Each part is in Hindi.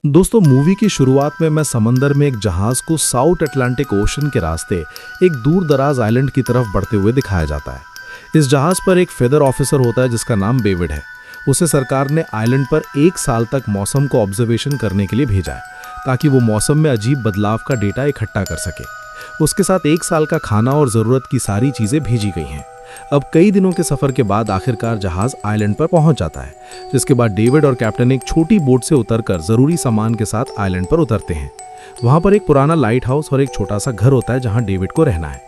दोस्तों, मूवी की शुरुआत में मैं समंदर में एक जहाज को साउथ अटलांटिक ओशन के रास्ते एक दूर दराज आइलैंड की तरफ बढ़ते हुए दिखाया जाता है। इस जहाज पर एक फेदर ऑफिसर होता है जिसका नाम डेविड है। उसे सरकार ने आइलैंड पर 1 साल तक मौसम को ऑब्जर्वेशन करने के लिए भेजा है ताकि वो मौसम में अजीब बदलाव का डेटा इकट्ठा कर सके। उसके साथ 1 साल का खाना और ज़रूरत की सारी चीज़ें भेजी गई हैं। अब कई दिनों के सफर के बाद आखिरकार जहाज आइलैंड पर पहुंच जाता है, जिसके बाद डेविड और कैप्टन एक छोटी बोट से उतरकर जरूरी सामान के साथ आइलैंड पर उतरते हैं। वहां पर एक पुराना लाइट हाउस और एक छोटा सा घर होता है जहां डेविड को रहना है।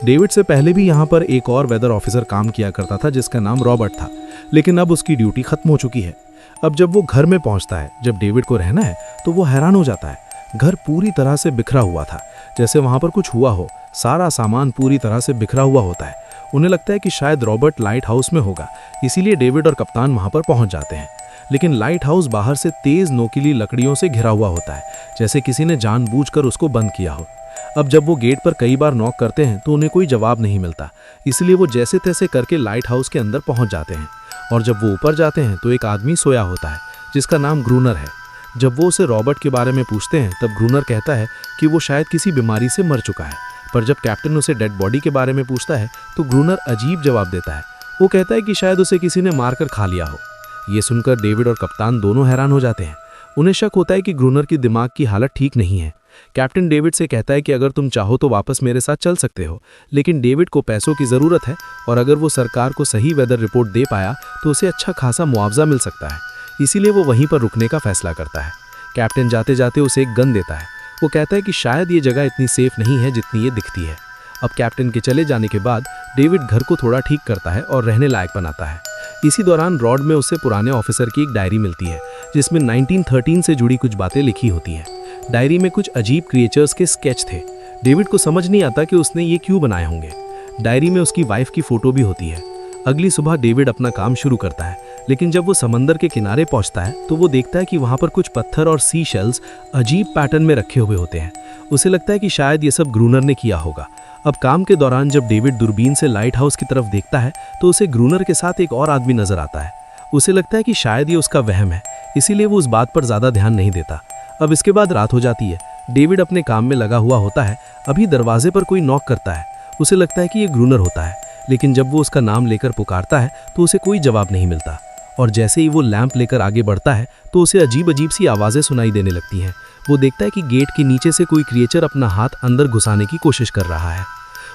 डेविड से पहले भी यहाँ पर एक और वेदर ऑफिसर काम किया करता था जिसका नाम रॉबर्ट था, लेकिन अब उसकी ड्यूटी खत्म हो चुकी है। अब जब वो घर में पहुंचता है, जब डेविड को रहना है, तो वो हैरान हो जाता है। घर पूरी तरह से बिखरा हुआ था, जैसे वहां पर कुछ हुआ हो। सारा सामान पूरी तरह से बिखरा हुआ होता है। उन्हें लगता है कि शायद रॉबर्ट लाइट हाउस में होगा, इसीलिए डेविड और कप्तान वहां पर पहुंच जाते हैं। लेकिन लाइट हाउस बाहर से तेज नोकीली लकड़ियों से घिरा हुआ होता है, जैसे किसी ने जानबूझकर उसको बंद किया हो। अब जब वो गेट पर कई बार नॉक करते हैं तो उन्हें कोई जवाब नहीं मिलता, इसलिए वो जैसे तैसे करके लाइट हाउस के अंदर पहुंच जाते हैं। और जब वो ऊपर जाते हैं तो एक आदमी सोया होता है जिसका नाम ग्रूनर है। जब वो उसे रॉबर्ट के बारे में पूछते हैं तब ग्रूनर कहता है कि वो शायद किसी बीमारी से मर चुका है। पर जब कैप्टन उसे डेड बॉडी के बारे में पूछता है तो ग्रूनर अजीब जवाब देता है। वो कहता है कि शायद उसे किसी ने मारकर खा लिया हो। ये सुनकर डेविड और कप्तान दोनों हैरान हो जाते हैं। उन्हें शक होता है कि ग्रूनर की दिमाग की हालत ठीक नहीं है। कैप्टन डेविड से कहता है कि अगर तुम चाहो तो वापस मेरे साथ चल सकते हो, लेकिन डेविड को पैसों की ज़रूरत है और अगर वो सरकार को सही वेदर रिपोर्ट दे पाया तो उसे अच्छा खासा मुआवजा मिल सकता है। इसीलिए वो वहीं पर रुकने का फैसला करता है। कैप्टन जाते जाते उसे एक गन देता है। वो कहता है कि शायद ये जगह इतनी सेफ नहीं है जितनी ये दिखती है। अब कैप्टन के चले जाने के बाद डेविड घर को थोड़ा ठीक करता है और रहने लायक बनाता है। इसी दौरान रॉड में उसे पुराने ऑफिसर की एक डायरी मिलती है जिसमें 1913 से जुड़ी कुछ बातें लिखी होती हैं। डायरी में कुछ अजीब क्रिएचर्स के स्केच थे। डेविड को समझ नहीं आता कि उसने ये क्यों बनाए होंगे। डायरी में उसकी वाइफ की फोटो भी होती है। अगली सुबह डेविड अपना काम शुरू करता है, लेकिन जब वो समंदर के किनारे पहुंचता है तो वो देखता है कि वहां पर कुछ पत्थर और सी शेल्स अजीब पैटर्न में रखे हुए होते हैं। उसे लगता है कि शायद ये सब ग्रूनर ने किया होगा। अब काम के दौरान जब डेविड दूरबीन से लाइट हाउस की तरफ देखता है तो उसे ग्रूनर के साथ एक और आदमी नजर आता है। उसे लगता है कि शायद ये उसका वहम है, इसीलिए वो उस बात पर ज्यादा ध्यान नहीं देता। अब इसके बाद रात हो जाती है। डेविड अपने काम में लगा हुआ होता है। अभी दरवाजे पर कोई नॉक करता है। उसे लगता है कि ये ग्रूनर होता है, लेकिन जब वो उसका नाम लेकर पुकारता है तो उसे कोई जवाब नहीं मिलता। और जैसे ही वो लैंप लेकर आगे बढ़ता है तो उसे अजीब अजीब सी आवाज़ें सुनाई देने लगती हैं। वो देखता है कि गेट के नीचे से कोई क्रिएचर अपना हाथ अंदर घुसाने की कोशिश कर रहा है।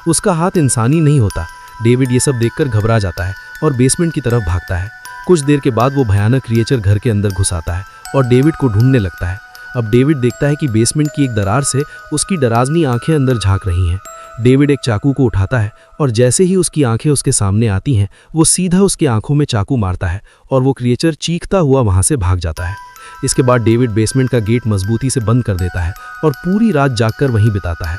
उसका हाथ इंसानी नहीं होता। डेविड ये सब देखकर घबरा जाता है और बेसमेंट की तरफ भागता है। कुछ देर के बाद वो भयानक क्रिएचर घर के अंदर घुस आता है और डेविड को ढूंढने लगता है। अब डेविड देखता है कि बेसमेंट की एक दरार से उसकी डरावनी आंखें अंदर झांक रही हैं। डेविड एक चाकू को उठाता है और जैसे ही उसकी आंखें उसके सामने आती हैं वो सीधा उसकी आंखों में चाकू मारता है और वो क्रिएचर चीखता हुआ वहां से भाग जाता है। इसके बाद डेविड बेसमेंट का गेट मजबूती से बंद कर देता है और पूरी रात जागकर वहीं बिताता है।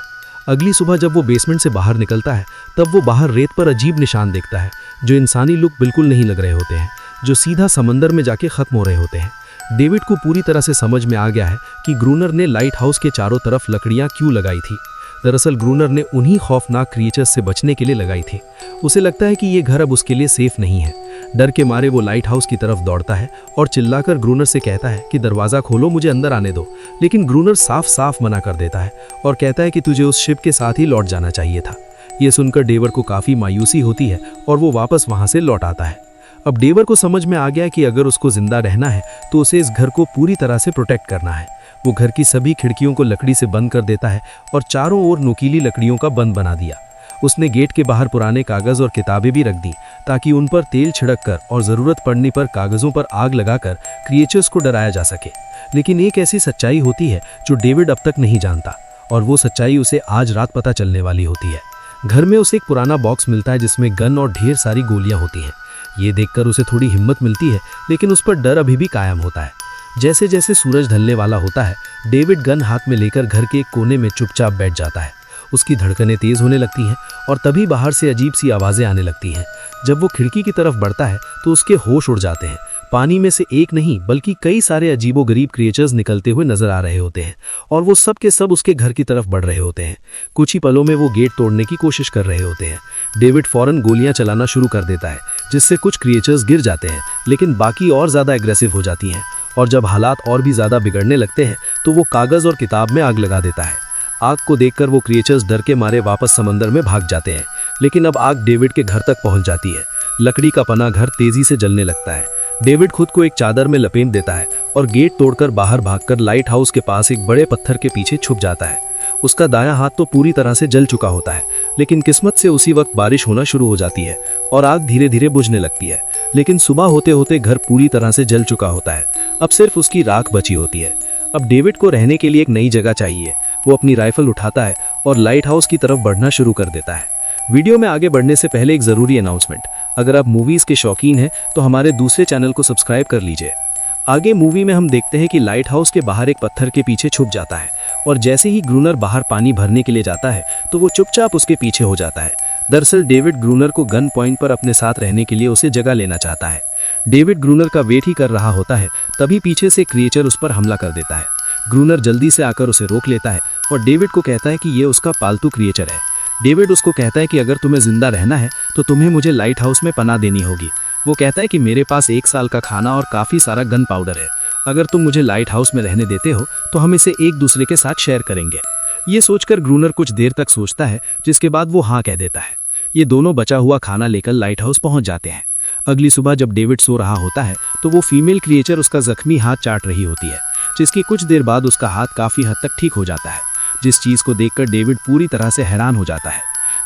अगली सुबह जब वो बेसमेंट से बाहर निकलता है तब वो बाहर रेत पर अजीब निशान देखता है जो इंसानी लुक बिल्कुल नहीं लग रहे होते हैं, जो सीधा समंदर में जाके खत्म हो रहे होते हैं। डेविड को पूरी तरह से समझ में आ गया है कि ग्रूनर ने लाइट हाउस के चारों तरफ लकड़ियां क्यों लगाई थी। दरअसल ग्रूनर ने उन्हीं खौफनाक क्रिएचर्स से बचने के लिए लगाई थी। उसे लगता है कि ये घर अब उसके लिए सेफ नहीं है। डर के मारे वो लाइट हाउस की तरफ दौड़ता है और चिल्लाकर ग्रूनर से कहता है कि दरवाज़ा खोलो, मुझे अंदर आने दो। लेकिन ग्रूनर साफ साफ मना कर देता है और कहता है कि तुझे उस शिप के साथ ही लौट जाना चाहिए था। ये सुनकर डेविड को काफ़ी मायूसी होती है और वो वापस वहाँ से लौट आता है। अब डेविड को समझ में आ गया कि अगर उसको जिंदा रहना है तो उसे इस घर को पूरी तरह से प्रोटेक्ट करना है। वो घर की सभी खिड़कियों को लकड़ी से बंद कर देता है और चारों ओर नुकीली लकड़ियों का बंद बना दिया। उसने गेट के बाहर पुराने कागज और किताबें भी रख दी ताकि उन पर तेल छिड़क कर और ज़रूरत पड़ने पर कागज़ों पर आग लगाकर क्रिएचर्स को डराया जा सके। लेकिन एक ऐसी सच्चाई होती है जो डेविड अब तक नहीं जानता, और वो सच्चाई उसे आज रात पता चलने वाली होती है। घर में उसे एक पुराना बॉक्स मिलता है जिसमें गन और ढेर सारी गोलियाँ होती हैं। ये देखकर उसे थोड़ी हिम्मत मिलती है, लेकिन उस पर डर अभी भी कायम होता है। जैसे जैसे सूरज ढलने वाला होता है डेविड गन हाथ में लेकर घर के एक कोने में चुपचाप बैठ जाता है। उसकी धड़कनें तेज होने लगती हैं और तभी बाहर से अजीब सी आवाज़ें आने लगती हैं। जब वो खिड़की की तरफ बढ़ता है तो उसके होश उड़ जाते हैं। पानी में से एक नहीं बल्कि कई सारे अजीबोगरीब क्रिएचर्स निकलते हुए नजर आ रहे होते हैं और वो सब के सब उसके घर की तरफ बढ़ रहे होते हैं। कुछ ही पलों में वो गेट तोड़ने की कोशिश कर रहे होते हैं। डेविड फौरन गोलियां चलाना शुरू कर देता है, जिससे कुछ क्रिएचर्स गिर जाते हैं, लेकिन बाकी और ज्यादा एग्रेसिव हो जाती हैं। और जब हालात और भी ज्यादा बिगड़ने लगते हैं तो वो कागज और किताब में आग लगा देता है। आग को देखकर वो क्रिएचर्स डर के मारे वापस समंदर में भाग जाते हैं, लेकिन अब आग डेविड के घर तक पहुंच जाती है। लकड़ी का पना घर तेजी से जलने लगता है। डेविड खुद को एक चादर में लपेट देता है और गेट तोड़कर बाहर भागकर लाइट हाउस के पास एक बड़े पत्थर के पीछे छुप जाता है। उसका दायां हाथ तो पूरी तरह से जल चुका होता है, लेकिन किस्मत से उसी वक्त बारिश होना शुरू हो जाती है और आग धीरे धीरे बुझने लगती है। लेकिन सुबह होते होते घर पूरी तरह से जल चुका होता है। अब सिर्फ उसकी राख बची होती है। अब डेविड को रहने के लिए एक नई जगह चाहिए। वो अपनी राइफल उठाता है और लाइट हाउस की तरफ बढ़ना शुरू कर देता है। वीडियो में आगे बढ़ने से पहले एक जरूरी अनाउंसमेंट, अगर आप मूवीज के शौकीन हैं तो हमारे दूसरे चैनल को सब्सक्राइब कर लीजिए। आगे मूवी में हम देखते हैं कि लाइट हाउस के बाहर एक पत्थर के पीछे छुप जाता है और जैसे ही ग्रूनर बाहर पानी भरने के लिए जाता है तो वो चुपचाप उसके पीछे हो जाता है। दरअसल डेविड ग्रूनर को गन पॉइंट पर अपने साथ रहने के लिए उसे जगह लेना चाहता है। डेविड ग्रूनर का वेट ही कर रहा होता है, तभी पीछे से क्रिएचर उस पर हमला कर देता है। ग्रूनर जल्दी से आकर उसे रोक लेता है और डेविड को कहता है कि ये उसका पालतू क्रिएचर है। डेविड उसको कहता है कि अगर तुम्हें जिंदा रहना है तो तुम्हें मुझे लाइट हाउस में पनाह देनी होगी। वो कहता है कि मेरे पास 1 साल का खाना और काफ़ी सारा गन पाउडर है। अगर तुम मुझे लाइट हाउस में रहने देते हो तो हम इसे एक दूसरे के साथ शेयर करेंगे। ये सोचकर ग्रूनर कुछ देर तक सोचता है, जिसके बाद वो हाँ कह देता है। ये दोनों बचा हुआ खाना लेकर लाइट हाउस पहुंच जाते हैं। अगली सुबह जब डेविड सो रहा होता है तो वो फीमेल क्रिएचर उसका जख्मी हाथ चाट रही होती है, जिसकी कुछ देर बाद उसका हाथ काफ़ी हद तक ठीक हो जाता है। जिस चीज़ को देखकर डेविड पूरी तरह से हैरान हो जाता है।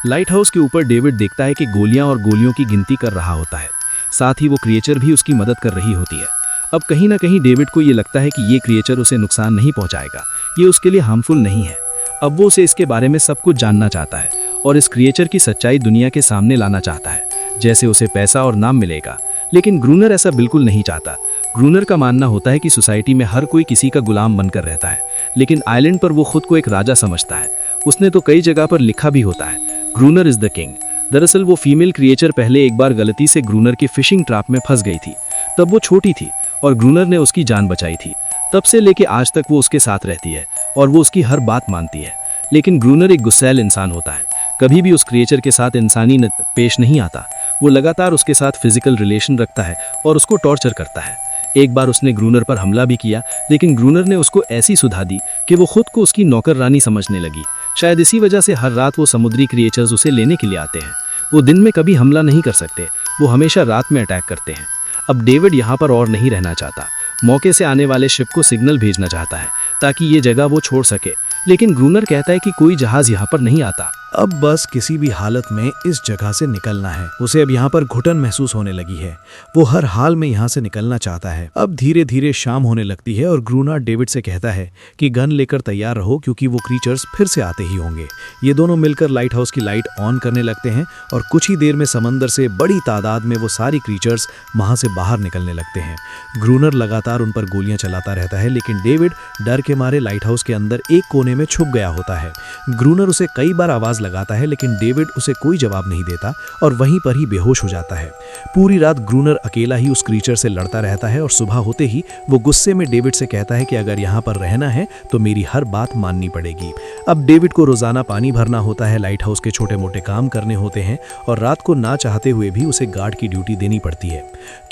लाइट हाउस के ऊपर डेविड देखता है कि गोलियां और गोलियों की गिनती कर रहा होता है, साथ ही वो क्रिएचर भी उसकी मदद कर रही होती है। अब कहीं ना कहीं डेविड को ये लगता है कि ये क्रिएचर उसे नुकसान नहीं पहुंचाएगा, ये उसके लिए हार्मफुल नहीं है। अब वो उसे इसके बारे में सब कुछ जानना चाहता है और इस क्रिएचर की सच्चाई दुनिया के सामने लाना चाहता है, जैसे उसे पैसा और नाम मिलेगा। लेकिन ग्रूनर ऐसा बिल्कुल नहीं चाहता। ग्रूनर का मानना होता है कि सोसाइटी में हर कोई किसी का गुलाम बनकर रहता है, लेकिन आइलैंड पर वो खुद को एक राजा समझता है। उसने तो कई जगह पर लिखा भी होता है, ग्रूनर इज द किंग। दरअसल वो फीमेल क्रिएचर पहले एक बार गलती से ग्रूनर की फिशिंग ट्रैप में फंस गई थी। तब वो छोटी थी और ग्रूनर ने उसकी जान बचाई थी। तब से लेके आज तक वो उसके साथ रहती है और वो उसकी हर बात मानती है। लेकिन ग्रूनर एक गुस्सैल इंसान होता है, कभी भी उस क्रिएचर के साथ इंसानी पेश नहीं आता। वो लगातार उसके साथ फिजिकल रिलेशन रखता है और उसको टॉर्चर करता है। एक बार उसने ग्रूनर पर हमला भी किया, लेकिन ग्रूनर ने उसको ऐसी सुधा दी कि वो खुद को उसकी नौकररानी समझने लगी। शायद इसी वजह से हर रात वो समुद्री क्रिएचर्स उसे लेने के लिए आते हैं। वो दिन में कभी हमला नहीं कर सकते, वो हमेशा रात में अटैक करते हैं। अब डेविड यहाँ पर और नहीं रहना चाहता। मौके से आने वाले शिप को सिग्नल भेजना चाहता है ताकि ये जगह वो छोड़ सके, लेकिन ग्रूनर कहता है कि कोई जहाज यहाँ पर नहीं आता। अब बस किसी भी हालत में इस जगह से निकलना है। उसे अब यहाँ पर घुटन महसूस होने लगी है। वो हर हाल में यहाँ से निकलना चाहता है। अब धीरे धीरे शाम होने लगती है और ग्रूनर डेविड से कहता है कि गन लेकर तैयार रहो, क्योंकि वो क्रीचर्स फिर से आते ही होंगे। ये दोनों मिलकर लाइट हाउस की लाइट ऑन करने लगते हैं और कुछ ही देर में समंदर से बड़ी तादाद में वो सारी क्रीचर्स वहाँ से बाहर निकलने लगते हैं। ग्रूनर लगातार उन पर गोलियां चलाता रहता है, लेकिन डेविड डर के मारे लाइट हाउस के अंदर एक कोने में छुप गया होता है। ग्रूनर उसे कई बार आवाज लगाता है, लेकिन डेविड उसे कोई जवाब नहीं देता और वहीं पर ही बेहोश हो जाता है। पूरी रात ग्रूनर अकेला ही उस क्रीचर से लड़ता रहता है और सुबह होते ही वो गुस्से में डेविड से कहता है कि अगर यहाँ पर रहना है तो मेरी हर बात माननी पड़ेगी। अब डेविड को रोजाना पानी भरना होता है, लाइट हाउस के छोटे मोटे काम करने होते हैं और रात को ना चाहते हुए भी उसे गार्ड की ड्यूटी देनी पड़ती है,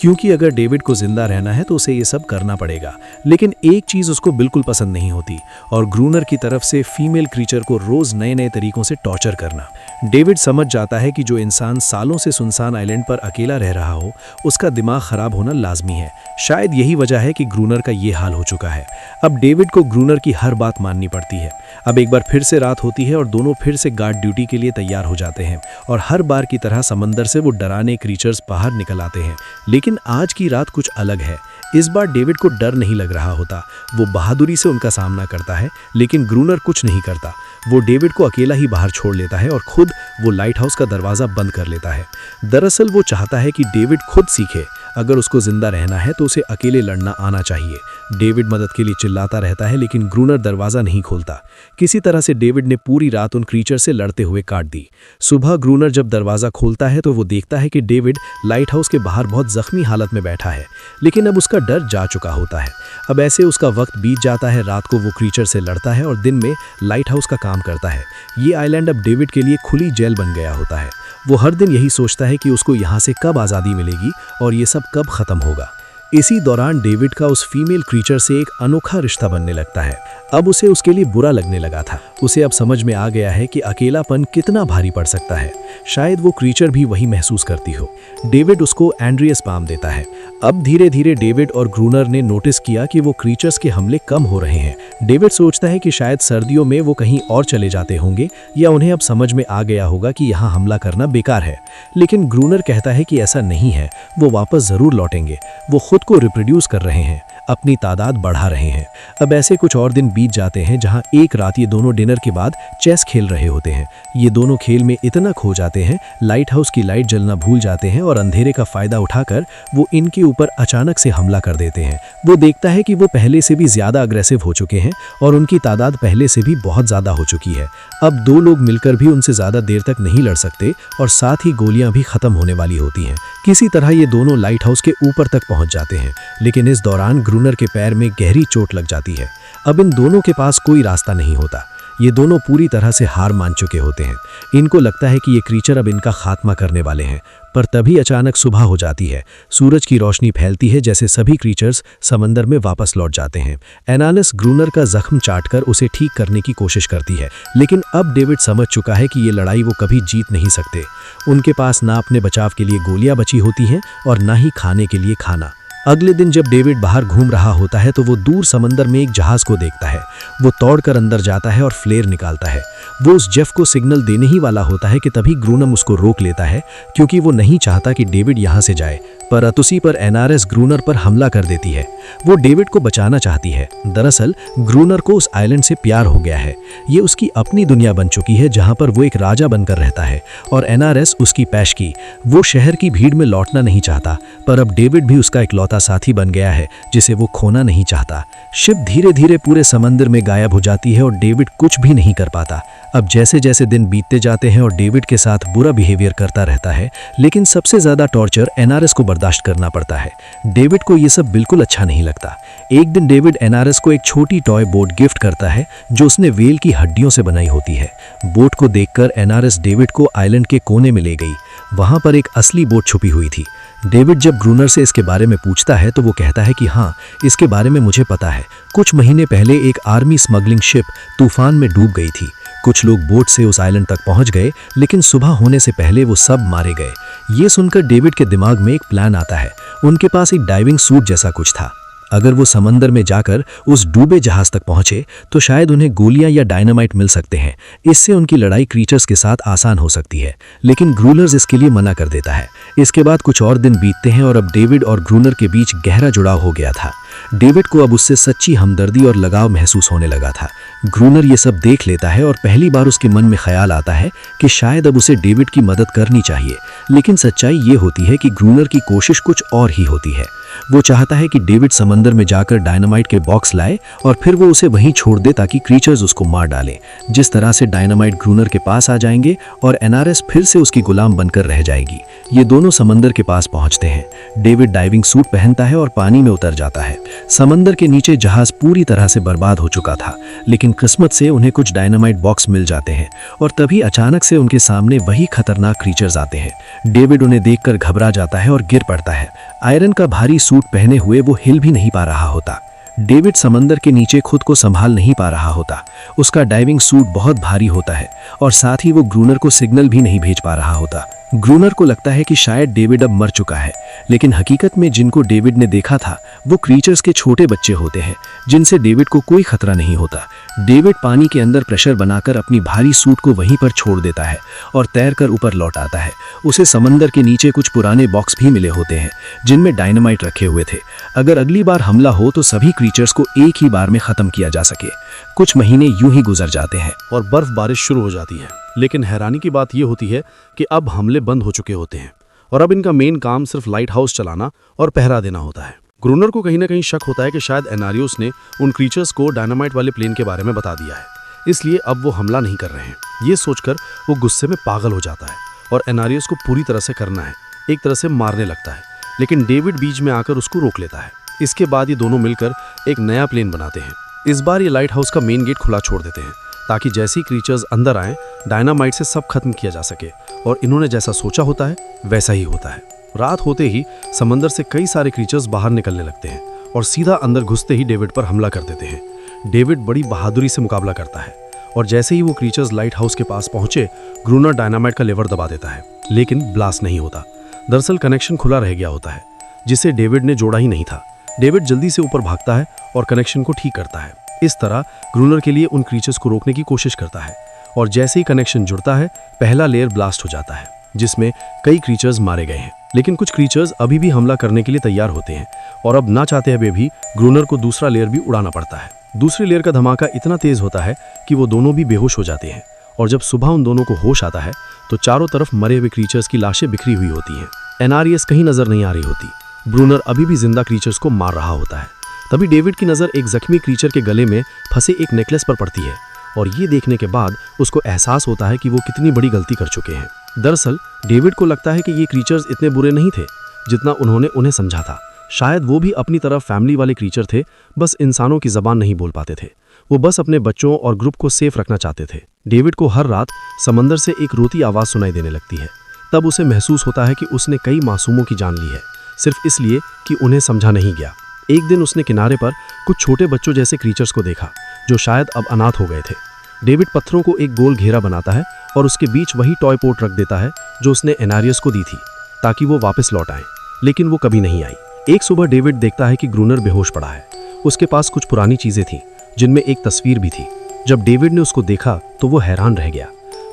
क्योंकि अगर डेविड को जिंदा रहना है तो उसे ये सब करना पड़ेगा। लेकिन एक चीज उसको बिल्कुल पसंद नहीं होती और ग्रूनर की तरफ से फीमेल क्रीचर को रोज नए नए तरीकों से टॉर्चर करना। डेविड समझ जाता है कि जो इंसान सालों से सुनसान आइलैंड पर अकेला रह रहा हो उसका दिमाग खराब होना लाजमी है। शायद यही वजह है कि ग्रूनर का ये हाल हो चुका है। अब डेविड को ग्रूनर की हर बात माननी पड़ती है। अब एक बार फिर से रात होती है और दोनों फिर से गार्ड ड्यूटी के लिए तैयार हो जाते हैं और हर बार की तरह समंदर से वो डराने क्रीचर्स बाहर निकल आते हैं। लेकिन आज की रात कुछ अलग है। इस बार डेविड को डर नहीं लग रहा होता। वो बहादुरी से उनका सामना करता है, लेकिन ग्रूनर कुछ नहीं करता। वो डेविड को अकेला ही बाहर छोड़ लेता है और खुद वो लाइट हाउस का दरवाज़ा बंद कर लेता है। दरअसल वो चाहता है कि डेविड खुद सीखे अगर उसको जिंदा रहना है तो उसे अकेले लड़ना आना चाहिए। डेविड मदद के लिए चिल्लाता रहता है, लेकिन ग्रूनर दरवाज़ा नहीं खोलता। किसी तरह से डेविड ने पूरी रात उन क्रीचर से लड़ते हुए काट दी। सुबह ग्रूनर जब दरवाज़ा खोलता है तो वो देखता है कि डेविड लाइट हाउस के बाहर बहुत जख्मी हालत में बैठा है, लेकिन अब उसका डर जा चुका होता है। अब ऐसे उसका वक्त बीत जाता है। रात को वो क्रीचर से लड़ता है और दिन में लाइट हाउस का काम करता है। ये आइलैंड अब डेविड के लिए खुली जेल बन गया होता है। वो हर दिन यही सोचता है कि उसको यहाँ से कब आज़ादी मिलेगी और ये सब कब ख़त्म होगा। इसी दौरान डेविड का उस फीमेल क्रीचर से एक अनोखा रिश्ता बनने लगता है। अब उसे उसके लिए बुरा लगने लगा था। उसे अब समझ में आ गया है कि अकेलापन कितना भारी पड़ सकता है। शायद वो क्रीचर भी वही महसूस करती हो। डेविड उसको एंड्रियस पाम देता है। अब धीरे धीरे डेविड और ग्रूनर ने नोटिस किया कि वो क्रीचर्स के हमले कम हो रहे हैं। डेविड सोचता है कि शायद सर्दियों में वो कहीं और चले जाते होंगे या उन्हें अब समझ में आ गया होगा कि यहाँ हमला करना बेकार है। लेकिन ग्रूनर कहता है कि ऐसा नहीं है, वो वापस ज़रूर लौटेंगे। वो खुद को रिप्रोड्यूस कर रहे हैं, अपनी तादाद बढ़ा रहे हैं। अब ऐसे कुछ और दिन बीत जाते हैं जहां एक रात ये दोनों डिनर के बाद चेस खेल रहे होते हैं। ये दोनों खेल में इतना खो जाते हैं, लाइट हाउस की लाइट जलना भूल जाते हैं और अंधेरे का फायदा उठाकर वो इनके ऊपर अचानक से हमला कर देते हैं। वो देखता है कि वो पहले से भी ज्यादा अग्रेसिव हो चुके हैं और उनकी तादाद पहले से भी बहुत ज्यादा हो चुकी है। अब दो लोग मिलकर भी उनसे ज्यादा देर तक नहीं लड़ सकते और साथ ही गोलियां भी खत्म होने वाली होती हैं। किसी तरह ये दोनों लाइट हाउस के ऊपर तक पहुंच जाते हैं, लेकिन इस दौरान ग्रूनर के पैर में गहरी चोट लग जाती है। अब इन दोनों के पास कोई रास्ता नहीं होता। ये दोनों पूरी तरह से हार मान चुके होते हैं। इनको लगता है कि ये क्रीचर अब इनका खात्मा करने वाले हैं। पर तभी अचानक सुबह हो जाती है। सूरज की रोशनी फैलती है जैसे सभी क्रीचर्स समंदर में वापस लौट जाते हैं। एनालिस ग्रूनर का जख्म चाटकर उसे ठीक करने की कोशिश करती है, लेकिन अब डेविड समझ चुका है कि ये लड़ाई वो कभी जीत नहीं सकते। उनके पास ना अपने बचाव के लिए गोलियां बची होती हैं और ना ही खाने के लिए खाना। अगले दिन जब डेविड बाहर घूम रहा होता है तो वो दूर समंदर में एक जहाज को देखता है। वो तोड़कर अंदर जाता है और फ्लेयर निकालता है। वो उस जेफ को सिग्नल देने ही वाला होता है कि तभी ग्रूनर उसको रोक लेता है, क्योंकि वो नहीं चाहता कि डेविड यहाँ से जाए। पर उसी पर एनआरएस ग्रूनर पर हमला कर देती है। वो डेविड को बचाना चाहती है। दरअसल ग्रूनर को उस आइलैंड से प्यार हो गया है। ये उसकी अपनी दुनिया बन चुकी है जहाँ पर वो एक राजा बनकर रहता है और एनआरएस उसकी पेशगी। वो शहर की भीड़ में लौटना नहीं चाहता, पर अब डेविड भी उसका इकलौता साथी बन गया है जिसे वो खोना नहीं चाहता। शिप धीरे धीरे पूरे समंदर में गायब हो जाती है और डेविड कुछ भी नहीं कर पाता। अब जैसे जैसे दिन बीतते जाते हैं और डेविड के साथ बुरा बिहेवियर करता रहता है, लेकिन सबसे ज्यादा टॉर्चर एनआरएस को बर्दाश्त करना पड़ता है। डेविड को ये सब बिल्कुल अच्छा नहीं लगता। एक दिन डेविड एनआरएस को एक छोटी टॉय बोट गिफ्ट करता है जो उसने व्हेल की हड्डियों से बनाई होती है। बोट को देखकर एनआरएस डेविड को आइलैंड के कोने में ले गई। वहां पर एक असली बोट छुपी हुई थी। डेविड जब ग्रूनर से इसके बारे में पूछता है तो वो कहता है कि हाँ, इसके बारे में मुझे पता है। कुछ महीने पहले एक आर्मी स्मगलिंग शिप तूफान में डूब गई थी। कुछ लोग बोट से उस आइलैंड तक पहुंच गए, लेकिन सुबह होने से पहले वो सब मारे गए। ये सुनकर डेविड के दिमाग में एक प्लान आता है। उनके पास एक डाइविंग सूट जैसा कुछ था। अगर वो समंदर में जाकर उस डूबे जहाज तक पहुंचे तो शायद उन्हें गोलियां या डायनामाइट मिल सकते हैं। इससे उनकी लड़ाई क्रीचर्स के साथ आसान हो सकती है, लेकिन ग्रूनर इसके लिए मना कर देता है। इसके बाद कुछ और दिन बीतते हैं और अब डेविड और ग्रूनर के बीच गहरा जुड़ाव हो गया था। डेविड को अब उससे सच्ची हमदर्दी और लगाव महसूस होने लगा था। ग्रूनर ये सब देख लेता है और पहली बार उसके मन में ख्याल आता है कि शायद अब उसे डेविड की मदद करनी चाहिए। लेकिन सच्चाई ये होती है कि ग्रूनर की कोशिश कुछ और ही होती है। वो चाहता है कि डेविड समंदर में जाकर डायनामाइट के बॉक्स लाए और फिर वो उसे वहीं छोड़ दे ताकि क्रीचर्स उसको मार डालें। जिस तरह से डायनामाइट ग्रूनर के पास आ जाएंगे और एनआरएस फिर से उसकी गुलाम बनकर रह जाएगी। ये दोनों समंदर के पास पहुंचते हैं। डेविड डाइविंग सूट पहनता है और पानी में उतर जाता है। समंदर के नीचे जहाज पूरी तरह से बर्बाद हो चुका था, लेकिन किस्मत से उन्हें कुछ डायनामाइट बॉक्स मिल जाते हैं और तभी अचानक से उनके सामने वही खतरनाक क्रीचर्स आते हैं। डेविड उन्हें देखकर घबरा जाता है और गिर पड़ता है। आयरन का भारी सूट पहने हुए वो हिल भी नहीं पा रहा होता। डेविड समंदर के नीचे खुद को संभाल नहीं पा रहा होता। उसका डाइविंग सूट बहुत भारी होता है और साथ ही वो ग्रूनर को सिग्नल भी नहीं भेज पा रहा होता। ग्रूनर को लगता है कि शायद डेविड अब मर चुका है, लेकिन हकीकत में जिनको डेविड ने देखा था वो क्रीचर्स के छोटे बच्चे होते हैं जिनसे डेविड को कोई खतरा नहीं होता। डेविड पानी के अंदर प्रेशर बनाकर अपनी भारी सूट को वहीं पर छोड़ देता है और तैरकर ऊपर लौट आता है। उसे समंदर के नीचे कुछ पुराने बॉक्स भी मिले होते हैं जिनमें डायनामाइट रखे हुए थे। अगर अगली बार हमला हो तो सभी क्रीचर्स को एक ही बार में खत्म किया जा सके। कुछ महीने यूं ही गुजर जाते हैं और बर्फ बारिश शुरू हो जाती है। लेकिन हैरानी की बात यह होती है कि अब हमले बंद हो चुके होते हैं और अब इनका मेन काम सिर्फ लाइट हाउस चलाना और पहरा देना होता है। ग्रूनर को कहीं ना कहीं शक होता है कि शायद एनारियोस ने उन क्रीचर्स को डायनामाइट वाले प्लेन के बारे में बता दिया है, इसलिए अब वो हमला नहीं कर रहे हैं। ये सोचकर वो गुस्से में पागल हो जाता है और एनारियोस को पूरी तरह से करना है, एक तरह से मारने लगता है, लेकिन डेविड बीच में आकर उसको रोक लेता है। इसके बाद ये दोनों मिलकर एक नया प्लेन बनाते हैं। इस बार ये लाइट हाउस का मेन गेट खुला छोड़ देते हैं ताकि जैसे ही क्रीचर्स अंदर आएं डायनामाइट से सब खत्म किया जा सके, और इन्होंने जैसा सोचा होता है वैसा ही होता है। रात होते ही समंदर से कई सारे क्रीचर्स बाहर निकलने लगते हैं और सीधा अंदर घुसते ही डेविड पर हमला कर देते हैं। डेविड बड़ी बहादुरी से मुकाबला करता है और जैसे ही वो क्रीचर्स लाइट हाउस के पास पहुंचे, ग्रूनर डायनामाइट का लेवर दबा देता है, लेकिन ब्लास्ट नहीं होता। दरअसल कनेक्शन खुला रह गया होता है जिसे डेविड ने जोड़ा ही नहीं था। डेविड जल्दी से ऊपर भागता है और कनेक्शन को ठीक करता है। इस तरह ग्रूनर के लिए उन क्रीचर्स को रोकने की कोशिश करता है और जैसे ही कनेक्शन जुड़ता है पहला लेयर ब्लास्ट हो जाता है जिसमें कई क्रीचर्स मारे गए हैं, लेकिन कुछ क्रीचर्स अभी भी हमला करने के लिए तैयार होते हैं और अब ना चाहते हुए भी ग्रूनर को दूसरा लेयर भी उड़ाना पड़ता है। दूसरी लेयर का धमाका इतना तेज होता है कि वो दोनों भी बेहोश हो जाते हैं और जब सुबह उन दोनों को होश आता है तो चारों तरफ मरे हुए क्रीचर्स की लाशें बिखरी हुई होती हैं। एनारियस कहीं नजर नहीं आ रही होती। ग्रूनर अभी भी जिंदा क्रीचर्स को मार रहा होता है। तभी डेविड की नज़र एक जख्मी क्रीचर के गले में फंसे एक नेकलेस पर पड़ती है और ये देखने के बाद उसको एहसास होता है कि वो कितनी बड़ी गलती कर चुके हैं। दरअसल डेविड को लगता है कि ये क्रीचर्स इतने बुरे नहीं थे जितना उन्होंने उन्हें समझा था। शायद वो भी अपनी तरफ फैमिली वाले क्रीचर थे, बस इंसानों की ज़बान नहीं बोल पाते थे। वो बस अपने बच्चों और ग्रुप को सेफ रखना चाहते थे। डेविड को हर रात समंदर से एक रोती आवाज़ सुनाई देने लगती है। तब उसे महसूस होता है कि उसने कई मासूमों की जान ली है, सिर्फ इसलिए कि उन्हें समझा नहीं गया। एक दिन उसने किनारे पर कुछ छोटे बच्चों जैसे क्रीचर्स को देखा जो शायद अब अनाथ हो गए थे। डेविड पत्थरों को एक गोल घेरा बनाता है और उसके बीच वही टॉय पोर्ट रख देता है जो उसने एनारियस को दी थी ताकि वो वापस लौट आए, लेकिन वो कभी नहीं आई। एक सुबह डेविड देखता है कि ग्रूनर बेहोश पड़ा है। उसके पास कुछ पुरानी चीजें थीं जिनमें एक तस्वीर भी थी। जब डेविड ने उसको देखा तो वो हैरान रह गया।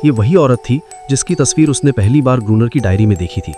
ये वही औरत थी जिसकी तस्वीर उसने पहली बार ग्रूनर की डायरी में देखी थी।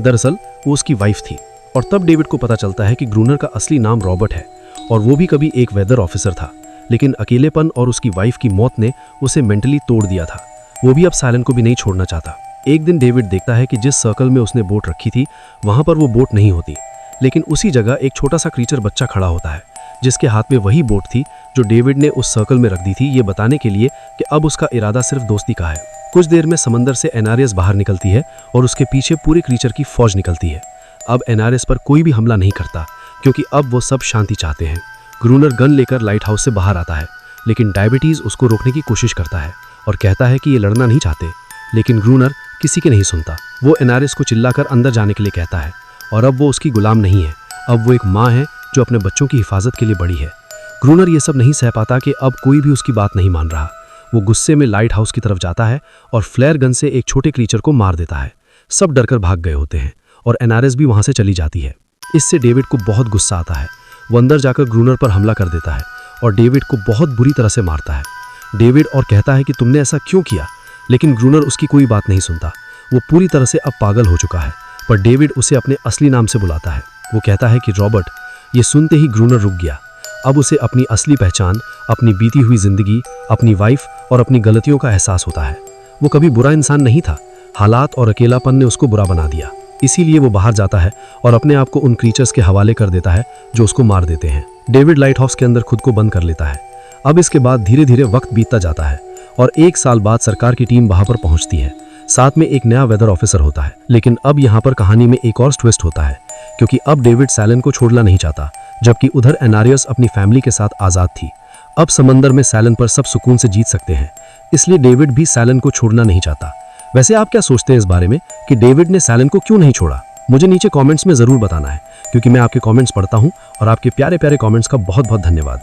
दरअसल वो उसकी वाइफ थी और तब डेविड को पता चलता है कि ग्रूनर का असली नाम रॉबर्ट है और वो भी कभी एक वेदर ऑफिसर था, लेकिन अकेलेपन और उसकी वाइफ की मौत ने उसे मेंटली तोड़ दिया था। वो भी अब साइलन को भी नहीं छोड़ना चाहता। एक दिन डेविड देखता है कि जिस सर्कल में उसने बोट रखी थी वहां पर वो बोट नहीं होती, लेकिन उसी जगह एक छोटा सा क्रीचर बच्चा खड़ा होता है जिसके हाथ में वही बोट थी जो डेविड ने उस सर्कल में रख दी थी, ये बताने के लिए कि अब उसका इरादा सिर्फ दोस्ती का है। कुछ देर में समंदर से एनारियस बाहर निकलती है और उसके पीछे पूरे क्रीचर की फौज निकलती है। अब एनारियस पर कोई भी हमला नहीं करता क्योंकि अब वो सब शांति चाहते हैं। ग्रूनर गन लेकर लाइट हाउस से बाहर आता है, लेकिन डायबिटीज उसको रोकने की कोशिश करता है और कहता है कि ये लड़ना नहीं चाहते, लेकिन ग्रूनर किसी के नहीं सुनता। वो एनारियस को चिल्लाकर अंदर जाने के लिए कहता है और अब वो उसकी गुलाम नहीं है, अब वो एक माँ है जो अपने बच्चों की हिफाजत के लिए बड़ी है। ग्रूनर ये सब नहीं सह पाता कि अब कोई भी उसकी बात नहीं मान रहा। वो गुस्से में लाइट हाउस की तरफ जाता है और फ्लेयर गन से एक छोटे क्रीचर को मार देता है। सब डरकर भाग गए होते हैं और एनारियस भी वहां से चली जाती है। इससे डेविड को बहुत गुस्सा आता है। वो अंदर जाकर ग्रूनर पर हमला कर देता है और डेविड को बहुत बुरी तरह से मारता है। डेविड और कहता है कि तुमने ऐसा क्यों किया, लेकिन ग्रूनर उसकी कोई बात नहीं सुनता। वो पूरी तरह से अब पागल हो चुका है, पर डेविड उसे अपने असली नाम से बुलाता है। वो कहता है कि रॉबर्ट। ये सुनते ही ग्रूनर रुक गया। अब उसे अपनी असली पहचान, अपनी बीती हुई जिंदगी, अपनी वाइफ और अपनी गलतियों का एहसास होता है। वो कभी बुरा इंसान नहीं था, हालात और अकेलापन ने उसको बुरा बना दिया। इसीलिए वो बाहर जाता है और अपने आप को उन क्रीचर्स के हवाले कर देता है जो उसको मार देते हैं। डेविड लाइट हाउस के अंदर खुद को बंद कर लेता है। अब इसके बाद धीरे धीरे वक्त बीतता जाता है और 1 साल बाद सरकार की टीम वहां पर पहुंचती है। साथ में एक नया वेदर ऑफिसर होता है, लेकिन अब यहाँ पर कहानी में एक और ट्विस्ट होता है क्योंकि अब डेविड साइलन को छोड़ना नहीं चाहता, जबकि उधर एनारियस अपनी फैमिली के साथ आज़ाद थी। अब समंदर में साइलन पर सब सुकून से जीत सकते हैं, इसलिए डेविड भी साइलन को छोड़ना नहीं चाहता। वैसे आप क्या सोचते हैं इस बारे में कि डेविड ने साइलन को क्यों नहीं छोड़ा? मुझे नीचे कमेंट्स में ज़रूर बताना है, क्योंकि मैं आपके कमेंट्स पढ़ता हूं और आपके प्यारे प्यारे कमेंट्स का बहुत बहुत धन्यवाद।